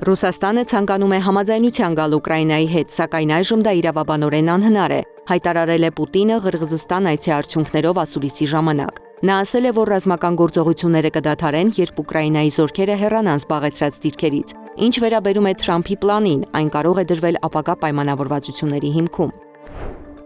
Ռուսաստանը ցանկանում է համաձայնության գալ Ուկրաինայի հետ, սակայն այժմ դա իրավաբանորեն անհնար է, հայտարարել է Պուտինը Ղրղզստան այցի արդյունքներով ասուլիսի ժամանակ։ Նա ասել է, որ ռազմական գործողությունները կդադարեն, երբ Ուկրաինայի զորքերը հեռանան զբաղեցրած դիրքերից։ Ինչ վերաբերում է Թրամփի պլանին, այն կարող է դրվել ապագա պայմանավորվածությունների հիմքում։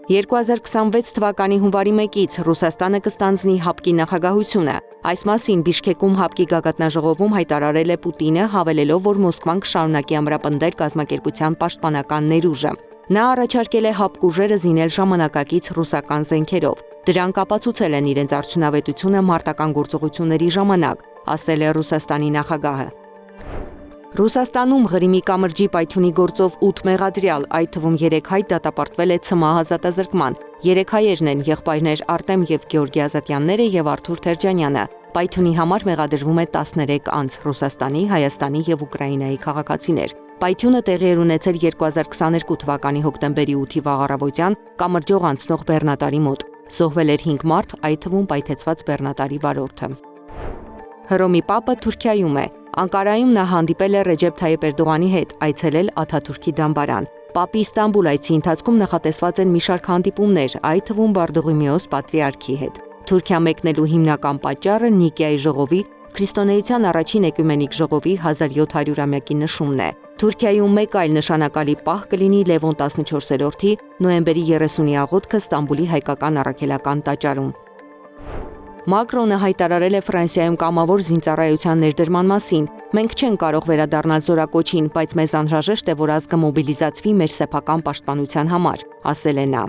2026 թվականի հունվարի 1-ից Ռուսաստանը կստանձնի ՀԱՊԿ-ի նախագահությունը։ Այս մասին Բիշկեկում ՀԱՊԿ-ի գագաթնաժողովում հայտարարել է Պուտինը, հավելելով, որ Մոսկվան կշարունակի ամրապնդել կազմակերպության պաշտպանական ներուժը։ Նա առաջարկել է ՀԱՊԿ ուժերը զինել ժամանակակից ռուսական զենքերով։ Դրանք ապացուցել են իրենց արդյունավետությունը մարտական գործողությունների ժամանակ, ասել է Ռուսաստանի նախագահը։ Ռուսաստանում Ղրիմի կամրջի պայթյունի գործով 8 մեղադրյալ, այդ թվում 3 հայ դատապարտվել է ՑՄԱ ազատազրկման։ 3 հայերն են եղբայրներ Արտեմ եւ Գեորգի Ազատյանները եւ Արթուր Թերջանյանը։ Պայթյունի համար մեղադրվում է 13 անձ՝ Ռուսաստանի, Հայաստանի եւ Ուկրաինայի քաղաքացիներ։ Պայթյունը տեղի էր ունեցել 2022 թվականի հոկտեմբերի 8-ի վաղ առավոտյան կամրջող անցնող բեռնատարի մոտ։ Զոհվել էր 5 մարդ, այդ թվում պայթեցված բեռնատարի վարորդը։ Հռոմի Պապը Թուրքիայում է։ Անկարայում նա հանդիպել է Ռեջեփ Թայիփ Էրդողանի հետ, այցելել Աթաթուրքի դամբարան։ Պապի Ստամբուլ այցի ընթացքում նախատեսված են մի շարք հանդիպումներ, այդ թվում Բարդուղիմեոս պատրիարքի հետ։ Թուրքիա մեկնելու հիմնական պատճառը Նիկեայի ժողովի, Քրիստոնեության առաջին էկումենիկ ժողովի 1700-ամյակի նշումն է։ Թուրքիայում մեկ այլ նշանակալի պահ կլինի Լևոն 14-րդի նոյեմբերի 30-ի աղոթքը Ստամբուլի հայկական առաքելական տաճարում։ Մակրոնը հայտարարել է Ֆրանսիայում կամավոր զինծառայության ներդրման մասին։ Մենք չենք կարող վերադառնալ զորակոչին, բայց մեզ անհրաժեշտ է, որ ազգը մոբիլիզացվի մեր սեփական պաշտպանության համար, ասել է նա։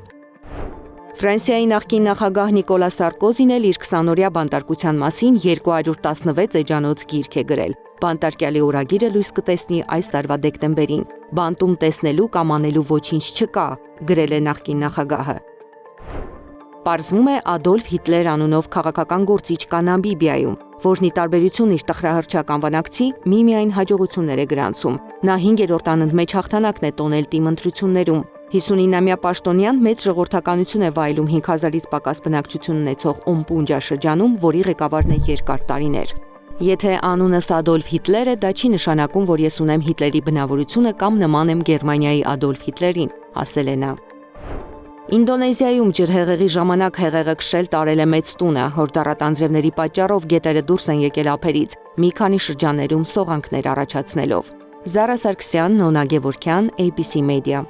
Ֆրանսիայի նախկին նախագահ Նիկոլա Սարկոզին էլ իր 20-օրյա բանտարկության մասին 216 էջանոց գիրք է գրել։ Բանտարկյալի օրագիրը լույս կտեսնի այս տարվա դեկտեմբերին։ Բանտում տեսնելու կամ անելու ոչինչ չկա, գրել է նախկին նախագահը։ Պարզվում է Ադոլֆ Հիտլեր անունով քաղաքական գործիչ կա Նամիբիայում, որն ի տարբերություն իր տխրահռչակ անվանակցի միմիայն հաջողություններ է գրանցում։ Նա 5-րդ անընդմեջ հաղթանակն է տոնել թիմ ընտրություններում։ 59-ամյա պաշտոնյան մեծ ժողովրդականություն է վայելում 5000-ից պակաս բնակչություն ունեցող Օմպունջա շրջանում, որի ղեկավարն է երկար տարիներ։ Եթե անունս Ադոլֆ Հիտլեր է, դա չի նշանակում, որ ես ունեմ Հիտլերի բնավորությունը կամ նման եմ Գերմանիայի Ադոլֆ Հիտլերին, ասել է նա։ Ինդոնեզիայում ջրհեղեղի ժամանակ հեղեղը քշել տարել է մեծ տունը, հորդառատ անձրևների պատճառով գետերը դուրս են եկել ափերից, մի քանի շրջաններում սողանքներ առաջացնելով։ Զարա Սարգսյան, Նոնա Գևորգյան, ABC Media։